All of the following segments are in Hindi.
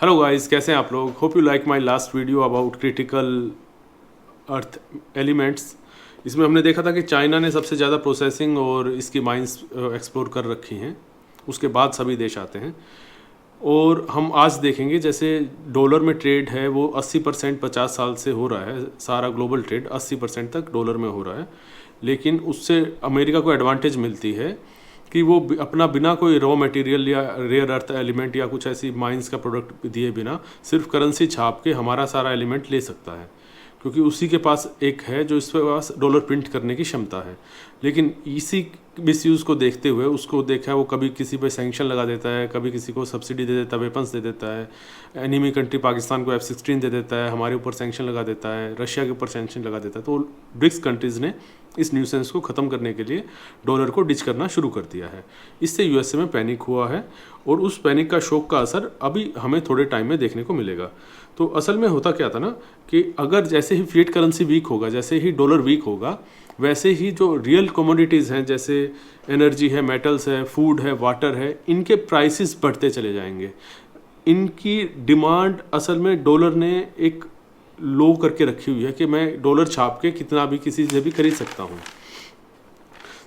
हेलो गाइस, कैसे हैं आप लोग। Hope you like my last video about critical earth elements. इसमें हमने देखा था कि चाइना ने सबसे ज़्यादा प्रोसेसिंग और इसकी माइंस एक्सप्लोर कर रखी हैं, उसके बाद सभी देश आते हैं। और हम आज देखेंगे जैसे डॉलर में ट्रेड है वो 80% 50 साल से हो रहा है। सारा ग्लोबल ट्रेड 80% तक डॉलर में हो रहा है, लेकिन उससे अमेरिका को एडवांटेज मिलती है कि वो अपना बिना कोई रॉ मटेरियल या रेयर अर्थ एलिमेंट या कुछ ऐसी माइंस का प्रोडक्ट दिए बिना सिर्फ करेंसी छाप के हमारा सारा एलिमेंट ले सकता है, क्योंकि उसी के पास एक है जो इसके पास डॉलर प्रिंट करने की क्षमता है। लेकिन इसी मिसयूज़ को देखते हुए उसको देखा है वो कभी किसी पे सैंक्शन लगा देता है, कभी किसी को सब्सिडी दे देता है, वेपन्स दे देता है, एनिमी कंट्री पाकिस्तान को F-16 दे देता है, हमारे ऊपर सैंक्शन लगा देता है, रशिया के ऊपर सैंक्शन लगा देता है। तो ब्रिक्स कंट्रीज़ ने इस न्यूसेंस को ख़त्म करने के लिए डॉलर को डिच करना शुरू कर दिया है। इससे यूएसए में पैनिक हुआ है और उस पैनिक का शॉक का असर अभी हमें थोड़े टाइम में देखने को मिलेगा। तो असल में होता क्या था ना कि अगर जैसे ही फिएट करेंसी वीक होगा, जैसे ही डॉलर वीक होगा, वैसे ही जो रियल कमोडिटीज़ हैं जैसे एनर्जी है, मेटल्स है, फूड है, वाटर है, इनके प्राइसेस बढ़ते चले जाएंगे। इनकी डिमांड असल में डॉलर ने एक लो करके रखी हुई है कि मैं डॉलर छाप के कितना भी किसी से भी खरीद सकता हूँ।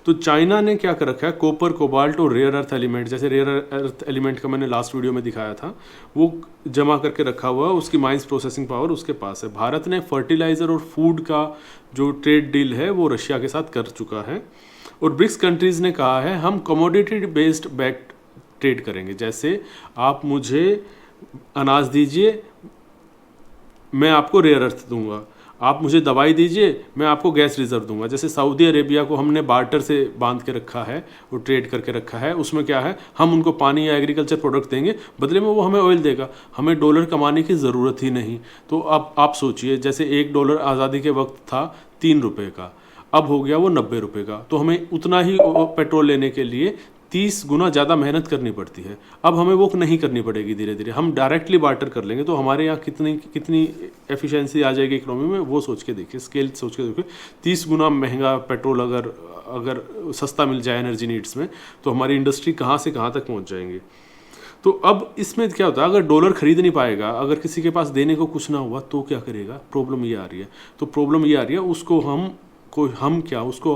तो चाइना ने क्या कर रखा है, कॉपर, कोबाल्ट और रेयर अर्थ एलिमेंट, जैसे रेयर अर्थ एलिमेंट का मैंने लास्ट वीडियो में दिखाया था, वो जमा करके रखा हुआ है। उसकी माइंस प्रोसेसिंग पावर उसके पास है। भारत ने फर्टिलाइज़र और फूड का जो ट्रेड डील है वो रशिया के साथ कर चुका है। और ब्रिक्स कंट्रीज़ ने कहा है हम कमोडिटी बेस्ड बैक ट्रेड करेंगे। जैसे आप मुझे अनाज दीजिए, मैं आपको रेयर अर्थ दूंगा, आप मुझे दवाई दीजिए, मैं आपको गैस रिजर्व दूंगा। जैसे सऊदी अरेबिया को हमने बार्टर से बांध के रखा है और ट्रेड करके रखा है। उसमें क्या है, हम उनको पानी या एग्रीकल्चर प्रोडक्ट देंगे, बदले में वो हमें ऑयल देगा, हमें डॉलर कमाने की ज़रूरत ही नहीं। तो अब आप सोचिए, जैसे $1 आज़ादी के वक्त था 3 रुपये का, अब हो गया वो 90 रुपये का। तो हमें उतना ही पेट्रोल लेने के लिए 30 गुना ज़्यादा मेहनत करनी पड़ती है। अब हमें वो नहीं करनी पड़ेगी, धीरे धीरे हम डायरेक्टली बार्टर कर लेंगे। तो हमारे यहाँ कितनी कितनी एफिशिएंसी आ जाएगी इकोनॉमी में, वो सोच के देखिए, स्केल सोच के देखिए। 30 गुना महंगा पेट्रोल अगर सस्ता मिल जाए एनर्जी नीड्स में, तो हमारी इंडस्ट्री कहाँ से कहाँ तक पहुँच जाएंगी। तो अब इसमें क्या होता है, अगर डॉलर खरीद नहीं पाएगा, अगर किसी के पास देने को कुछ ना हुआ, तो क्या करेगा। प्रॉब्लम ये आ रही है। तो प्रॉब्लम ये आ रही है, उसको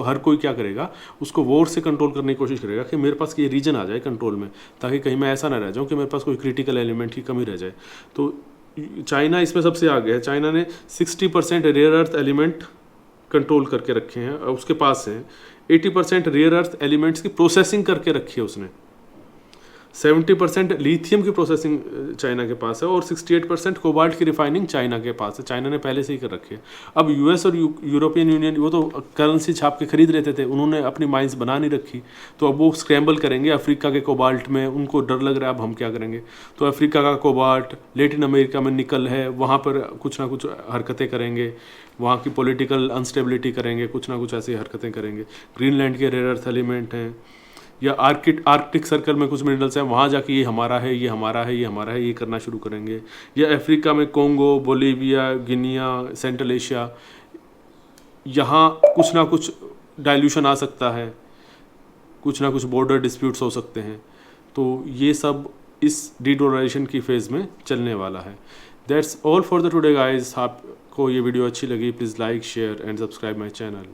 हर कोई क्या करेगा, उसको वॉर से कंट्रोल करने की कोशिश करेगा कि मेरे पास ये रीजन आ जाए कंट्रोल में, ताकि कहीं मैं ऐसा ना रह जाऊं कि मेरे पास कोई क्रिटिकल एलिमेंट की कमी रह जाए। तो चाइना इसमें सबसे आगे है। चाइना ने 60% रेयर अर्थ एलिमेंट कंट्रोल करके रखे हैं, उसके पास हैं। 80% रेयर अर्थ एलिमेंट्स की प्रोसेसिंग करके रखी है उसने। 70% लिथियम की प्रोसेसिंग चाइना के पास है और 68% कोबाल्ट की रिफाइनिंग चाइना के पास है। चाइना ने पहले से ही कर रखी है। अब यूएस और यूरोपियन यूनियन वो तो करेंसी छाप के खरीद लेते थे, उन्होंने अपनी माइंस बना नहीं रखी, तो अब वो स्क्रैम्बल करेंगे अफ्रीका के कोबाल्ट में। उनको डर लग रहा है अब हम क्या करेंगे, तो अफ्रीका का कोबाल्ट, लेटिन अमेरिका में निकल है, वहाँ पर कुछ ना कुछ हरकतें करेंगे, वहाँ की पॉलिटिकल अनस्टेबिलिटी करेंगे, कुछ ना कुछ ऐसी हरकतें करेंगे। ग्रीनलैंड के रेयर अर्थ एलिमेंट हैं, या आर्कटिक सर्कल में कुछ मिनरल्स हैं, वहाँ जाके ये हमारा है, ये हमारा है, ये हमारा है, ये करना शुरू करेंगे। या अफ्रीका में Congo, Bolivia, Guinea, central Asia, यहाँ कुछ ना कुछ डाइल्यूशन आ सकता है, कुछ ना कुछ बॉर्डर डिस्प्यूट्स हो सकते हैं। तो ये सब इस डीडोलराइजेशन की फेज़ में चलने वाला है। That's all for the today guys. आपको ये वीडियो अच्छी लगी, please like, share and subscribe my channel.